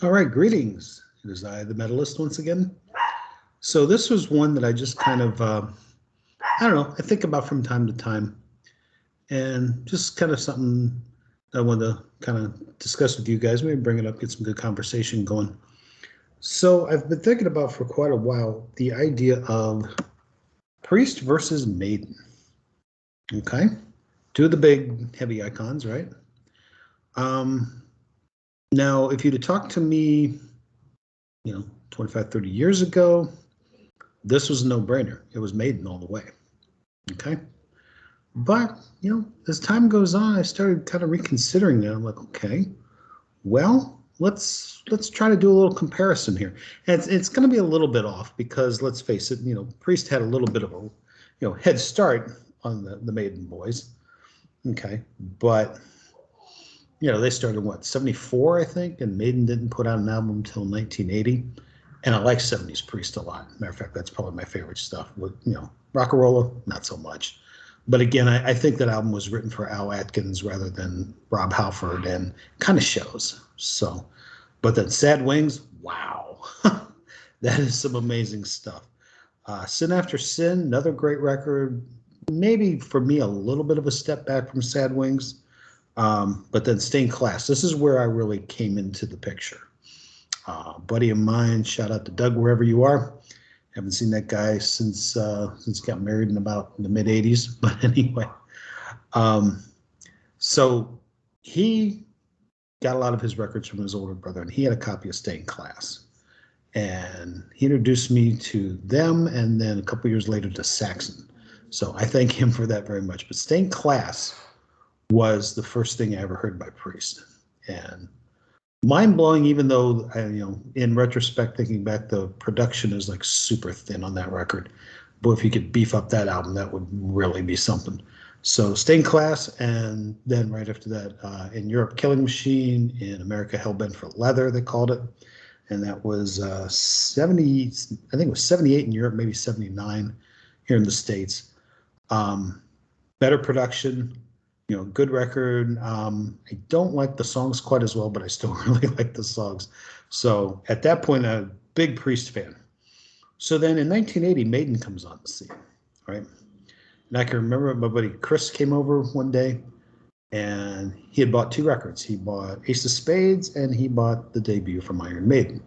All right, greetings. It is I, the Metallist, once again. So this was one that I just kind of, I don't know, I think about from time to time, and just kind of something that I wanted to kind of discuss with you guys. Maybe bring it up, get some good conversation going. So I've been thinking about for quite a while the idea of Priest versus Maiden. Okay, two of the big heavy icons, right? Now, if you'd have talked to me, 25, 30 years ago, this was a no-brainer. It was Maiden all the way. Okay. But, as time goes on, I started kind of reconsidering that. I'm like, okay, well, let's try to do a little comparison here. And it's going to be a little bit off because let's face it, Priest had a little bit of a, head start on the Maiden boys. Okay. But, they started what, 74, I think, and Maiden didn't put out an album until 1980. And I like 70s Priest a lot. Matter of fact, that's probably my favorite stuff. With, Rock-a-Rolla, not so much. But again, I think that album was written for Al Atkins rather than Rob Halford, and kind of shows. So, but then Sad Wings, wow. That is some amazing stuff. Sin After Sin, another great record. Maybe for me, a little bit of a step back from Sad Wings. But then Stained Class. This is where I really came into the picture. Buddy of mine, shout out to Doug wherever you are. Haven't seen that guy since he got married in about the mid 80s. But anyway, so he got a lot of his records from his older brother, and he had a copy of Stained Class. And he introduced me to them, and then a couple years later to Saxon. So I thank him for that very much. But Stained Class was the first thing I ever heard by Priest. And mind-blowing, even though, in retrospect, thinking back, the production is like super thin on that record. But if you could beef up that album, that would really be something. So Stained Class, and then right after that, in Europe, Killing Machine. In America, Hellbent for Leather, they called it. And that was 70, I think it was 78 in Europe, maybe 79 here in the States. Better production. Good record. I don't like the songs quite as well, but I still really like the songs. So at that point, I'm a big Priest fan. So then in 1980, Maiden comes on the scene, right? And I can remember my buddy Chris came over one day, and he had bought two records. He bought Ace of Spades, and he bought the debut from Iron Maiden.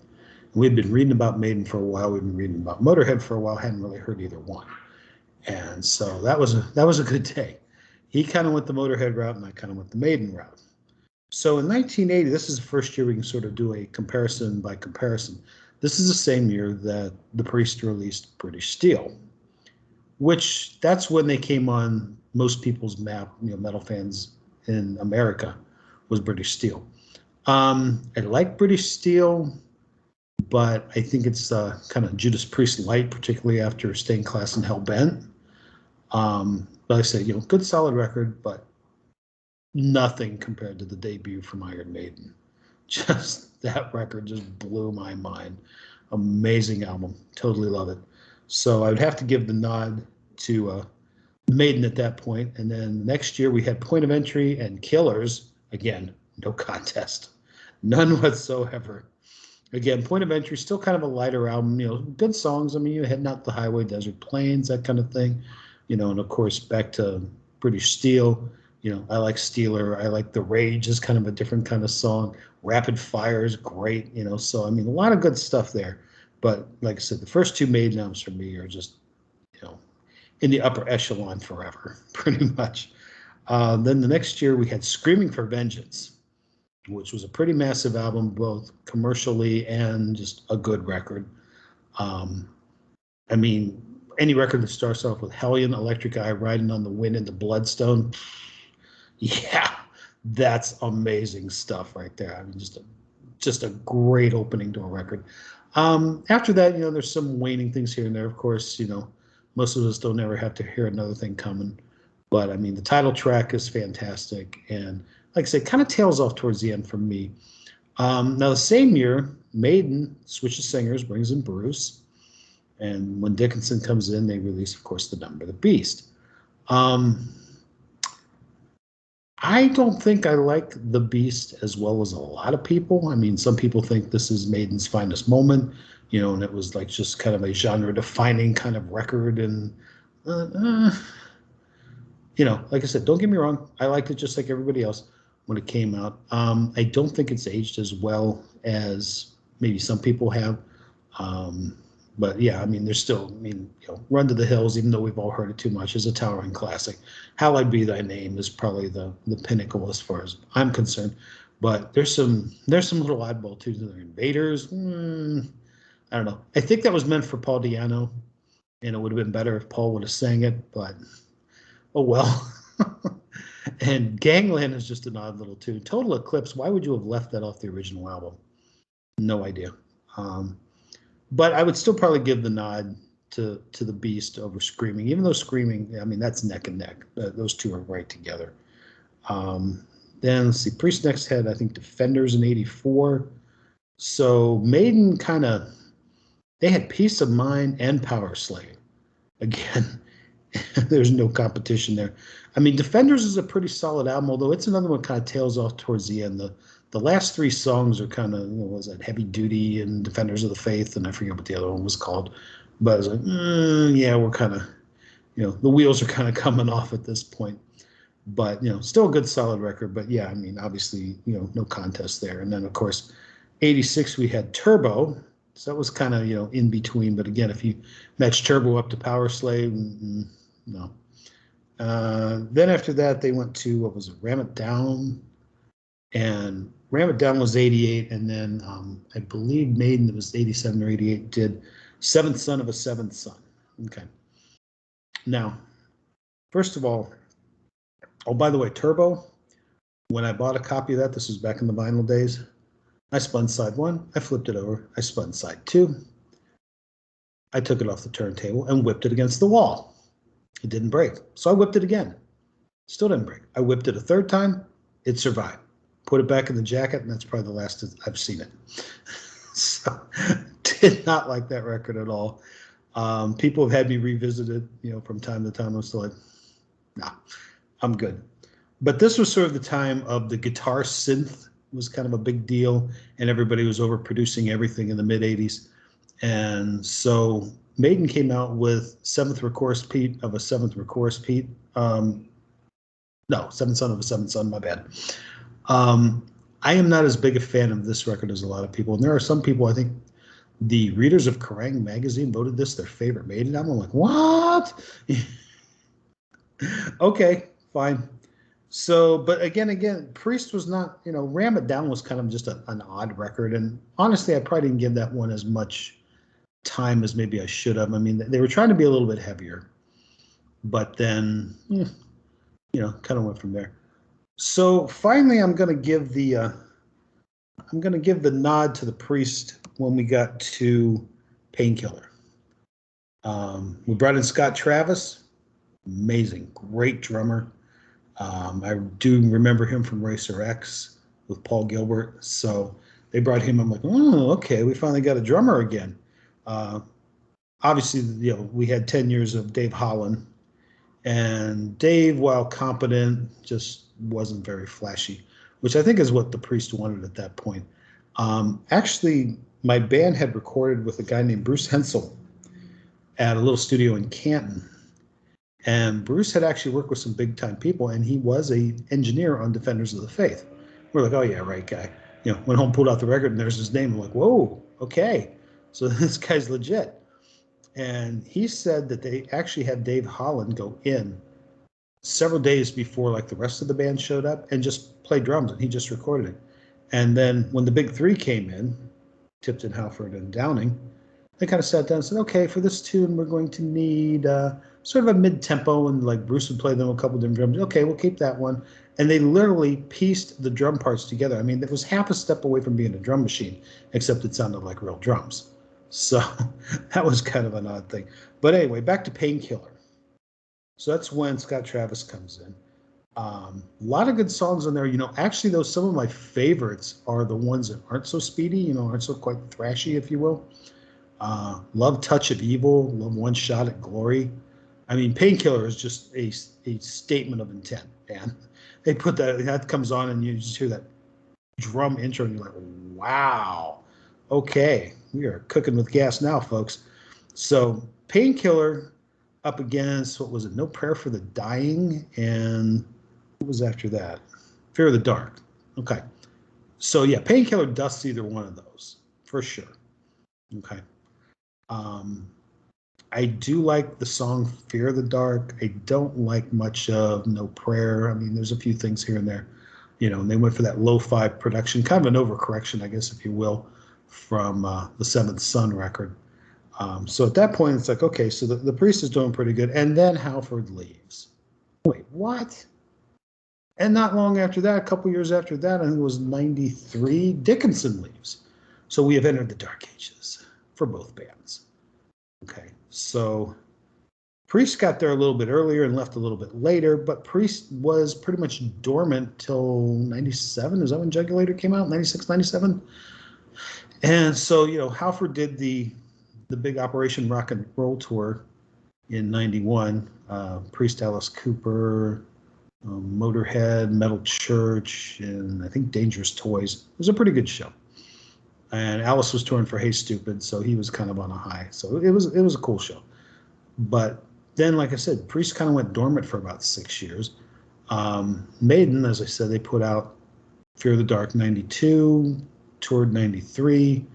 And we'd been reading about Maiden for a while. We'd been reading about Motorhead for a while. Hadn't really heard either one. And so that was a good day. He kind of went the Motorhead route, and I kind of went the Maiden route. So in 1980, this is the first year we can sort of do a comparison by comparison. This is the same year that the Priest released British Steel, which that's when they came on most people's map, metal fans in America, was British Steel. I like British Steel, but I think it's kind of Judas Priest light, particularly after Stained Class and Hellbent. But like I said, good solid record, but nothing compared to the debut from Iron Maiden. Just that record just blew my mind. Amazing album. Totally love it. So I would have to give the nod to Maiden at that point. And then next year we had Point of Entry and Killers. Again, no contest. None whatsoever. Again, Point of Entry, still kind of a lighter album. Good songs. I mean, you're Heading Out the Highway, Desert Plains, that kind of thing. And of course, back to British Steel. I like Steeler. I like The Rage is kind of a different kind of song. Rapid Fire is great. So I mean, a lot of good stuff there. But like I said, the first two Maiden albums for me are just, in the upper echelon forever, pretty much. Then the next year we had Screaming for Vengeance, which was a pretty massive album, both commercially and just a good record. I mean, any record that starts off with Hellion, Electric Eye, Riding on the Wind, and the Bloodstone, yeah, that's amazing stuff right there. I mean, just a great opening to a record. After that, there's some waning things here and there. Of course, most of us don't ever have to hear another thing coming. But I mean, the title track is fantastic, and like I said, kind of tails off towards the end for me. Now, the same year, Maiden switches singers, brings in Bruce. And when Dickinson comes in, they release, of course, the Number of the Beast. I don't think I like The Beast as well as a lot of people. I mean, some people think this is Maiden's finest moment, and it was like just kind of a genre-defining kind of record. And uh, uh, like I said, don't get me wrong, I liked it just like everybody else when it came out. I don't think it's aged as well as maybe some people have. Um, but yeah, I mean, there's still, Run to the Hills, even though we've all heard it too much, is a towering classic. Hallowed Be Thy Name is probably the pinnacle as far as I'm concerned. But there's some little oddball tunes in there. Invaders, I don't know. I think that was meant for Paul Diano, and it would have been better if Paul would have sang it, but oh well. And Gangland is just an odd little tune. Total Eclipse, why would you have left that off the original album? No idea. Um, but I would still probably give the nod to the Beast over Screaming, even though Screaming, I mean, that's neck and neck. Those two are right together. Um, then let's see, Priest next had, I think, Defenders in '84. So Maiden kind of, they had Peace of Mind and Power Slave. Again, there's no competition there. I mean, Defenders is a pretty solid album, although it's another one kind of tails off towards the end. The last three songs are kind of, was that Heavy Duty and Defenders of the Faith, and I forget what the other one was called. But I was like, yeah, we're kind of, the wheels are kind of coming off at this point. But, still a good solid record. But yeah, I mean, obviously, no contest there. And then, of course, '86, we had Turbo. So that was kind of, in between. But again, if you match Turbo up to Power Slave, no. Then after that, they went to, what was it, Ram It Down. And Ram It Down was '88. And then I believe Maiden, it was '87 or '88, did Seventh Son of a Seventh Son. Okay. Now, first of all, oh, by the way, Turbo, when I bought a copy of that, this was back in the vinyl days, I spun side one, I flipped it over, I spun side two, I took it off the turntable and whipped it against the wall. It didn't break. So I whipped it again. Still didn't break. I whipped it a third time, it survived. Put it back in the jacket, and that's probably the last I've seen it. So, did not like that record at all. People have had me revisit it, from time to time. I'm still like, nah, I'm good. But this was sort of the time of the guitar synth was kind of a big deal, and everybody was overproducing everything in the mid '80s. And so Maiden came out with Seventh Recourse Pete of a Seventh Recourse Pete. No, Seventh Son of a Seventh Son, my bad. I am not as big a fan of this record as a lot of people. And there are some people, I think the readers of Kerrang! Magazine voted this their favorite Maiden album. I'm like, what? Okay, fine. So, but again, Priest was not, Ram It Down was kind of just an odd record. And honestly, I probably didn't give that one as much time as maybe I should have. I mean, they were trying to be a little bit heavier, but then, kind of went from there. So finally, I'm going to give the nod to the Priest when we got to Painkiller. We brought in Scott Travis, amazing, great drummer. I do remember him from Racer X with Paul Gilbert. So they brought him. I'm like, oh, okay, we finally got a drummer again. Obviously, we had 10 years of Dave Holland, and Dave, while competent, just wasn't very flashy, which I think is what the Priest wanted at that point. Actually, my band had recorded with a guy named Bruce Hensel at a little studio in Canton. And Bruce had actually worked with some big time people, and he was an engineer on Defenders of the Faith. We're like, oh yeah, right guy. Went home, pulled out the record, and there's his name. I'm like, whoa, okay. So this guy's legit. And he said that they actually had Dave Holland go in several days before like the rest of the band showed up and just play drums, and he just recorded it. And then when the big three came in, Tipton, Halford, and Downing, they kind of sat down and said, okay, for this tune, we're going to need sort of a mid-tempo, and like Bruce would play them a couple different drums. Okay, we'll keep that one. And they literally pieced the drum parts together. I mean, it was half a step away from being a drum machine, except it sounded like real drums. So that was kind of an odd thing. But anyway, back to Painkiller. So that's when Scott Travis comes in. A lot of good songs on there. Actually, though, some of my favorites are the ones that aren't so speedy, aren't so quite thrashy, if you will. Love Touch of Evil, love One Shot at Glory. I mean, Painkiller is just a statement of intent, man. they put that comes on, and you just hear that drum intro, and you're like, wow, okay, we are cooking with gas now, folks. So Painkiller up against, what was it, No Prayer for the Dying, and what was after that? Fear of the Dark. Okay. So yeah, Painkiller dusts either one of those for sure. Okay. I do like the song Fear of the Dark. I don't like much of No Prayer. I mean, there's a few things here and there, and they went for that lo-fi production, kind of an overcorrection, I guess, if you will, from the Seventh Son record. So at that point, it's like, okay, so the Priest is doing pretty good. And then Halford leaves. Wait, what? And not long after that, a couple years after that, I think it was 93, Dickinson leaves. So we have entered the Dark Ages for both bands. Okay, so Priest got there a little bit earlier and left a little bit later, but Priest was pretty much dormant till 97. Is that when Jugulator came out? 96, 97? And so, Halford did the big Operation Rock and Roll tour in 91. Priest, Alice Cooper, Motorhead, Metal Church, and I think Dangerous Toys. It was a pretty good show. And Alice was touring for Hey Stupid, so he was kind of on a high. So it was a cool show. But then, like I said, Priest kind of went dormant for about 6 years. Maiden, as I said, they put out Fear of the Dark 92, toured 93.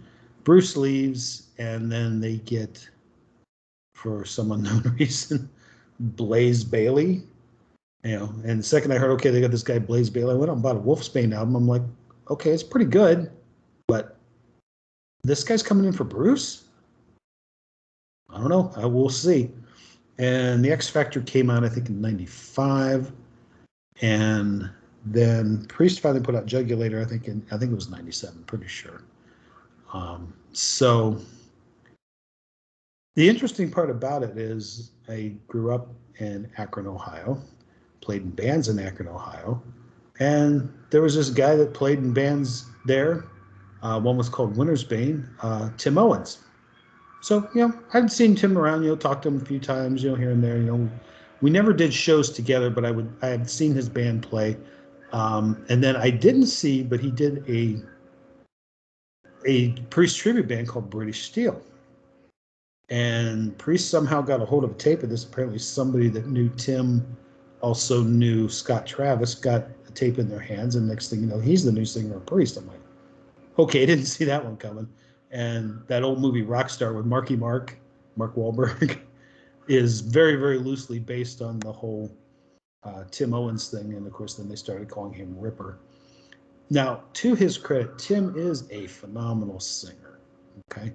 Bruce leaves, and then they get, for some unknown reason, Blaze Bayley. And the second I heard, okay, they got this guy Blaze Bayley, I went out and bought a Wolfsbane album. I'm like, okay, it's pretty good, but this guy's coming in for Bruce? I don't know. I will see. And the X Factor came out, I think, in 95. And then Priest finally put out Jugulator, I think it was 97, pretty sure. So the interesting part about it is I grew up in Akron, Ohio, played in bands in Akron, Ohio, and there was this guy that played in bands there. One was called Winter's Bane, Tim Owens. So, I'd seen Tim around, talked to him a few times, here and there, We never did shows together, but I had seen his band play. And then I didn't see, but he did a Priest tribute band called British Steel. And Priest somehow got a hold of a tape of this. Apparently somebody that knew Tim also knew Scott Travis, got a tape in their hands, and next thing you know, he's the new singer of Priest. I'm like, okay, I didn't see that one coming. And that old movie Rockstar with Mark Wahlberg, is very, very loosely based on the whole Tim Owens thing. And of course, then they started calling him Ripper. Now, to his credit, Tim is a phenomenal singer, okay?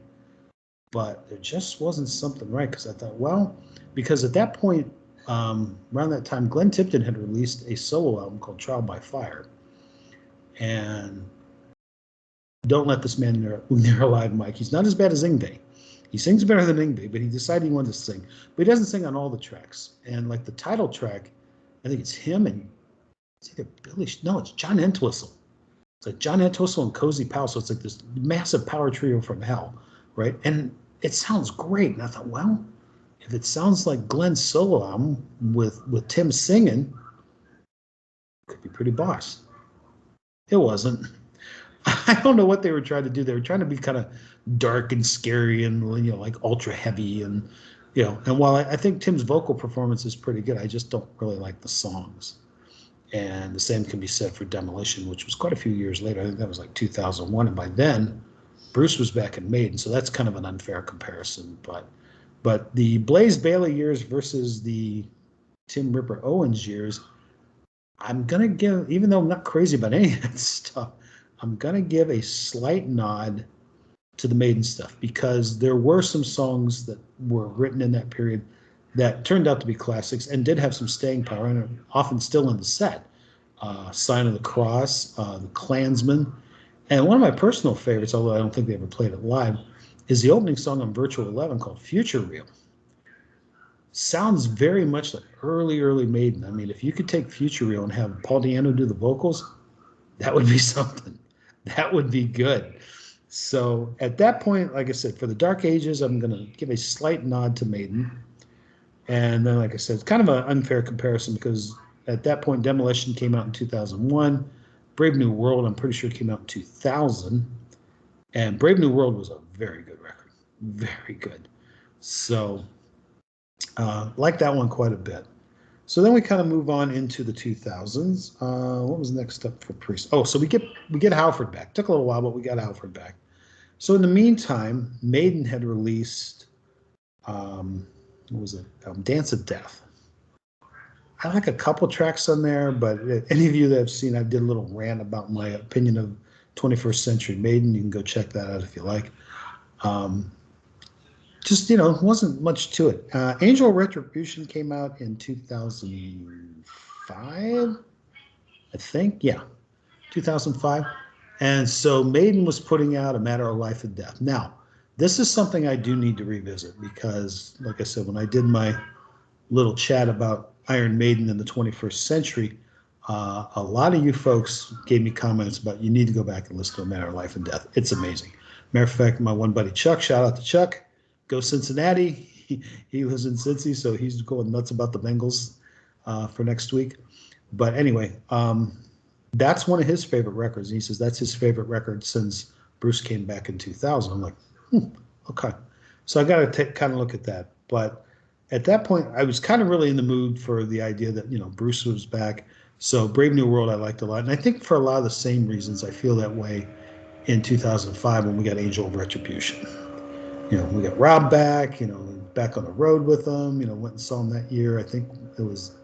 But there just wasn't something right, because I thought, because at that point, around that time, Glenn Tipton had released a solo album called Trial by Fire. And don't let this man near a live mic. He's not as bad as Yngwie. He sings better than Yngwie, but he decided he wanted to sing. But he doesn't sing on all the tracks. And like the title track, I think it's him and it's either it's John Entwistle. It's like John Entwistle and Cozy Powell. So it's like this massive power trio from hell, right? And it sounds great. And I thought, if it sounds like Glenn's solo album with Tim singing, it could be pretty boss. It wasn't. I don't know what they were trying to do. They were trying to be kind of dark and scary and, like ultra heavy and, and while I think Tim's vocal performance is pretty good, I just don't really like the songs. And the same can be said for Demolition, which was quite a few years later. I think that was like 2001. And by then, Bruce was back in Maiden. So that's kind of an unfair comparison. But the Blaze Bayley years versus the Tim Ripper Owens years, I'm going to give, even though I'm not crazy about any of that stuff, I'm going to give a slight nod to the Maiden stuff, because there were some songs that were written in that period that turned out to be classics and did have some staying power and are often still in the set. Sign of the Cross, The Klansman. And one of my personal favorites, although I don't think they ever played it live, is the opening song on Virtual 11 called Future Real. Sounds very much like early Maiden. I mean, if you could take Future Real and have Paul Di'Anno do the vocals, that would be something. That would be good. So at that point, like I said, for the Dark Ages, I'm going to give a slight nod to Maiden. And then, like I said, it's kind of an unfair comparison because at that point, Demolition came out in 2001. Brave New World, I'm pretty sure, came out in 2000. And Brave New World was a very good record. Very good. So, like that one quite a bit. So then we kind of move on into the 2000s. What was next up for Priest? Oh, so we get Halford back. Took a little while, but we got Halford back. So in the meantime, Maiden had released, what was it? Dance of Death. I like a couple tracks on there, but any of you that have seen, I did a little rant about my opinion of 21st Century Maiden. You can go check that out if you like. Just, wasn't much to it. Angel Retribution came out in 2005, I think. Yeah, 2005. And so Maiden was putting out A Matter of Life and Death. Now, this is something I do need to revisit because, like I said, when I did my little chat about Iron Maiden in the 21st century, a lot of you folks gave me comments about you need to go back and listen to A Matter of Life and Death. It's amazing. Matter of fact, my one buddy Chuck, shout out to Chuck, go Cincinnati. He lives in Cincy, so he's going nuts about the Bengals for next week. But anyway, that's one of his favorite records. He says that's his favorite record since Bruce came back in 2000. I'm like, okay. So I got to kind of look at that. But at that point, I was kind of really in the mood for the idea that, Bruce was back. So Brave New World I liked a lot. And I think for a lot of the same reasons I feel that way in 2005 when we got Angel of Retribution. We got Rob back, back on the road with them, went and saw him that year. I think it was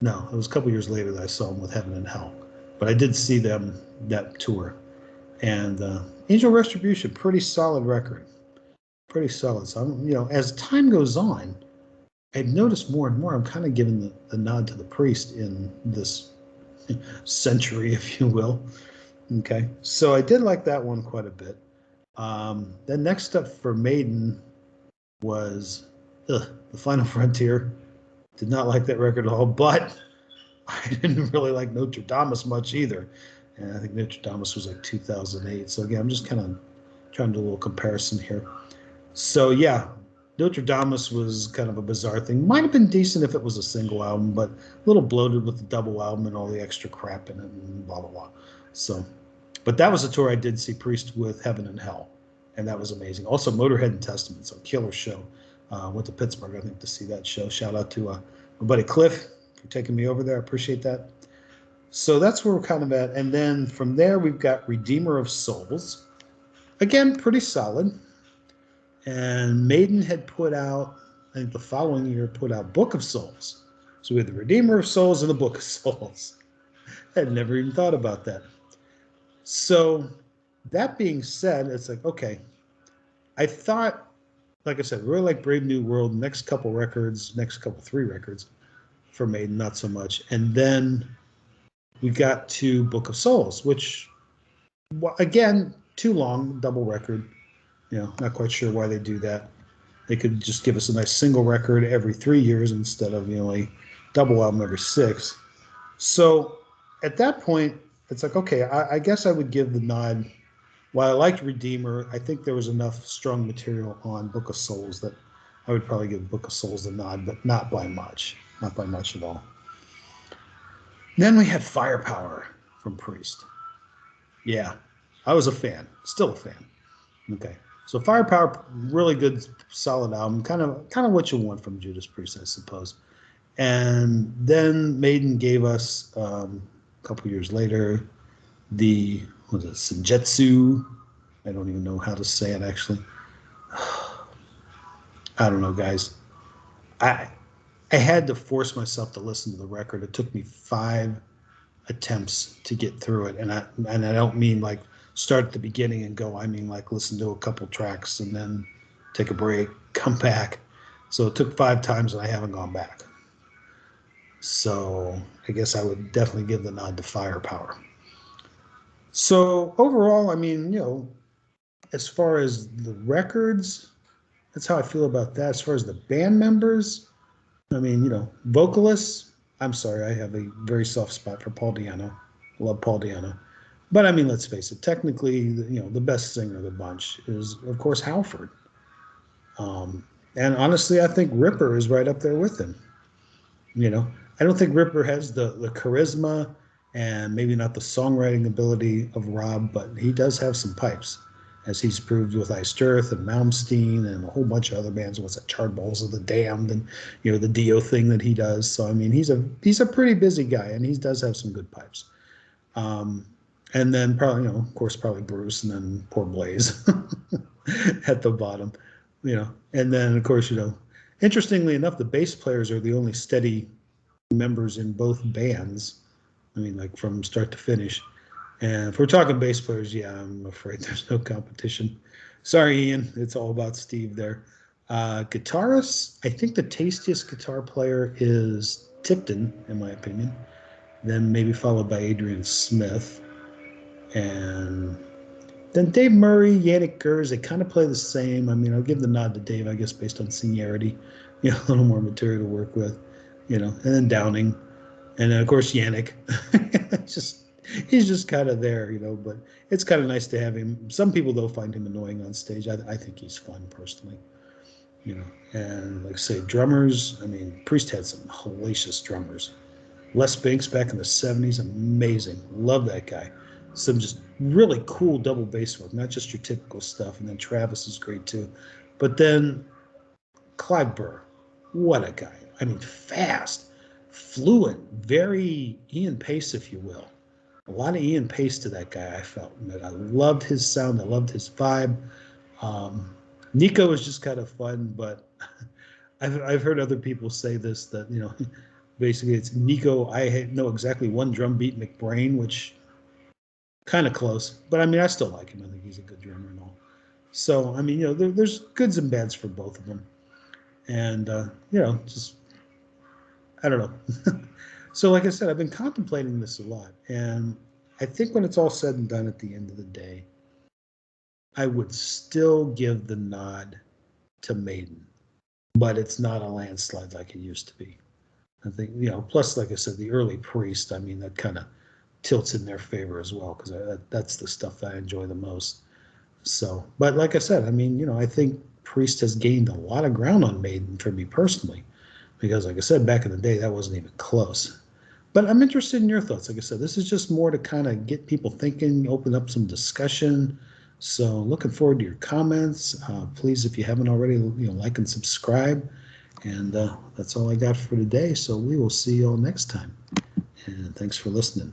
a couple years later that I saw him with Heaven and Hell. But I did see them that tour. And Angel of Retribution, pretty solid record. Pretty solid. So, as time goes on, I've noticed more and more I'm kind of giving the nod to the Priest in this century, if you will. Okay. So I did like that one quite a bit. Then next up for Maiden was The Final Frontier. Did not like that record at all, but I didn't really like Notre Dame much either. And I think Notre Dame was like 2008. So again, I'm just kind of trying to do a little comparison here. So yeah, Notre Dame was kind of a bizarre thing. Might have been decent if it was a single album, but a little bloated with the double album and all the extra crap in it and blah, blah, blah. So, but that was a tour I did see Priest with Heaven and Hell, and that was amazing. Also, Motorhead and Testament, so killer show. Went to Pittsburgh, I think, to see that show. Shout out to my buddy Cliff for taking me over there. I appreciate that. So that's where we're kind of at. And then from there, we've got Redeemer of Souls. Again, pretty solid. And Maiden had put out, I think the following year, put out Book of Souls. So we had the Redeemer of Souls and the Book of Souls. I had never even thought about that. So that being said, it's like, okay, I thought, like I said, really like Brave New World, next couple 3 records for Maiden, not so much. And then we got to Book of Souls, which, again, too long, double record. Not quite sure why they do that. They could just give us a nice single record every 3 years instead of, a double album every 6. So at that point, it's like, okay, I guess I would give the nod. While I liked Redeemer, I think there was enough strong material on Book of Souls that I would probably give Book of Souls the nod, but not by much. Not by much at all. Then we had Firepower from Priest. Yeah, I was a fan. Still a fan. Okay. So Firepower, really good, solid album. Kind of what you want from Judas Priest, I suppose. And then Maiden gave us a couple years later Senjutsu. I don't even know how to say it actually. I don't know, guys. I had to force myself to listen to the record. It took me 5 attempts to get through it, and I don't mean like start at the beginning and go. I mean like listen to a couple tracks and then take a break, come back. So it took 5 times and I haven't gone back. So I guess I would definitely give the nod to Firepower. So overall, I mean, as far as the records, that's how I feel about that. As far as the band members, I mean, vocalists, I'm sorry, I have a very soft spot for Paul Di'Anno. I love Paul Di'Anno. But I mean, let's face it, technically, the best singer of the bunch is, of course, Halford. And honestly, I think Ripper is right up there with him. I don't think Ripper has the charisma and maybe not the songwriting ability of Rob, but he does have some pipes, as he's proved with Iced Earth and Malmsteen and a whole bunch of other bands. What's that, Charred Balls of the Damned, and the Dio thing that he does. So I mean, he's a pretty busy guy, and he does have some good pipes. And then probably, of course, probably Bruce, and then poor Blaze at the bottom, And then of course, interestingly enough, the bass players are the only steady members in both bands. I mean, like from start to finish. And if we're talking bass players, yeah, I'm afraid there's no competition. Sorry, Ian. It's all about Steve there. Guitarists, I think the tastiest guitar player is Tipton, in my opinion. Then maybe followed by Adrian Smith. And then Dave Murray, Yannick Gers, they kind of play the same. I mean, I'll give the nod to Dave, I guess, based on seniority. A little more material to work with, And then Downing. And then, of course, Yannick. He's just kind of there, But it's kind of nice to have him. Some people, though, find him annoying on stage. I think he's fun, personally. And like I say, drummers. I mean, Priest had some hellacious drummers. Les Binks back in the 70s, amazing. Love that guy. Some just really cool double bass work, not just your typical stuff. And then Travis is great, too. But then Clive Burr, what a guy. I mean, fast, fluent, very Ian Pace, if you will. A lot of Ian Pace to that guy, I felt. I loved his sound. I loved his vibe. Nico was just kind of fun, but I've heard other people say this, that, basically it's Nico. I know exactly one drum beat McBrain, which kind of close. But, I mean, I still like him. I think he's a good drummer and all. So, I mean, there's goods and bads for both of them. And, just, I don't know. So, like I said, I've been contemplating this a lot. And I think when it's all said and done at the end of the day, I would still give the nod to Maiden. But it's not a landslide like it used to be. I think, plus, like I said, the early Priest, I mean, that kind of tilts in their favor as well, because that's the stuff that I enjoy the most. So, but like I said, I mean, I think Priest has gained a lot of ground on Maiden for me personally, because like I said, back in the day, that wasn't even close. But I'm interested in your thoughts. Like I said, this is just more to kind of get people thinking, open up some discussion. So looking forward to your comments. Please, if you haven't already, like and subscribe. And that's all I got for today. So we will see you all next time. And thanks for listening.